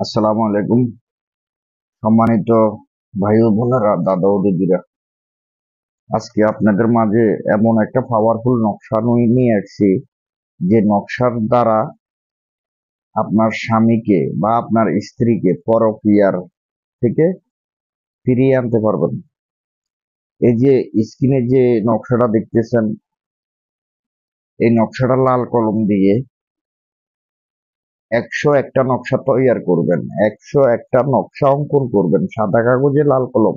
আসসালামু আলাইকুম। সম্মানিত ভাই ও বোনেরা, দাদা ও দিদিরা, আজকে আপনাদের মাঝে এমন একটা পাওয়ারফুল নকশা নিয়ে আসছি, যে নকশার দ্বারা আপনার স্বামীকে বা আপনার স্ত্রীকে পরকীয়ার থেকে ফিরিয়ে আনতে পারবেন। এই যে স্ক্রিনে যে নকশাটা দেখতেছেন, এই নকশাটা লাল কলম দিয়ে 101টা নকশা তৈয়ার করবেন। 101টা নকশা অঙ্কন করবেন সাদা কাগজে লাল কলম।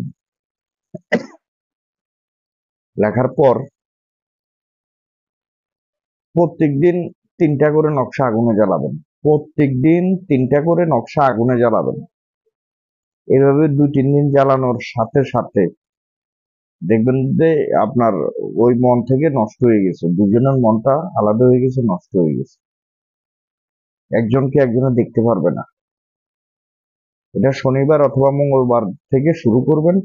লেখার পর প্রত্যেকদিন 3টা করে নকশা আগুনে জ্বালাবেন। প্রত্যেকদিন 3টা করে নকশা আগুনে জ্বালাবেন। এভাবে 2-3 দিন জ্বালানোর সাথে সাথে দেখবেন যে আপনার ওই মন থেকে নষ্ট হয়ে গেছে, দুজনের মনটা আলাদা হয়ে গেছে, নষ্ট হয়ে গেছে, একজনকে একজনে দেখতে পারবে না। এটা শনিবার অথবা মঙ্গলবার থেকে শুরু করবেন।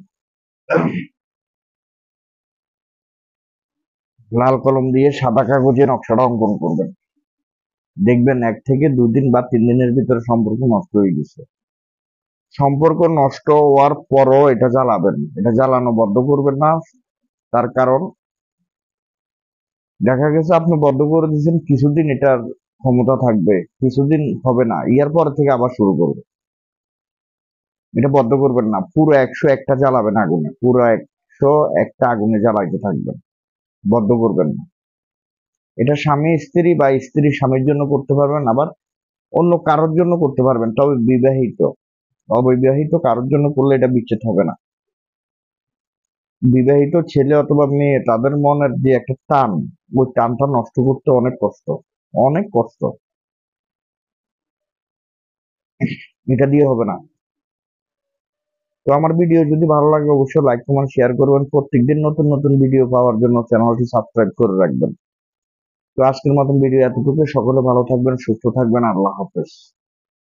লাল কলম দিয়ে সাদা কাগজে নকশাটা অঙ্কন করবেন। দেখবেন 1 থেকে 2 দিন বা 3 দিনের ভিতরে সম্পর্ক নষ্ট হয়ে গেছে। সম্পর্ক নষ্ট হওয়ার পরও এটা জ্বালাবেন, এটা জ্বালানো বন্ধ করবেন না। তার কারণ দেখা গেছে আপনি বন্ধ করে দিয়েছেন, কিছুদিন এটার ক্ষমতা থাকবে, কিছুদিন হবে না, ইয়ার পর থেকে আবার শুরু করবে। এটা বন্ধ করবেন না, পুরো 101টা জ্বালাবেন আগুনে, পুরো 101টা আগুনে জ্বালাইতে থাকবেন, বন্ধ করবেন না। এটা স্বামী স্ত্রী বা স্ত্রী স্বামীর জন্য করতে পারবেন, আবার অন্য কারোর জন্য করতে পারবেন, তবে বিবাহিত অবিবাহিত কারোর জন্য করলে এটা বিচ্ছেদ হবে না। বিবাহিত ছেলে অথবা মেয়ে, তাদের মনের যে একটা টান, ওই টানটা নষ্ট করতে অনেক কষ্ট, অনেক কষ্ট। এটা দিয়ে হবে না। তো আমার ভিডিও যদি ভালো লাগে অবশ্যই লাইক কমেন্ট শেয়ার করবেন। প্রত্যেকদিন নতুন নতুন ভিডিও পাওয়ার জন্য চ্যানেলটি সাবস্ক্রাইব করে রাখবেন। তো আজকের মতন ভিডিও এতটুকু। সকলে ভালো থাকবেন, সুস্থ থাকবেন। আল্লাহ হাফেজ।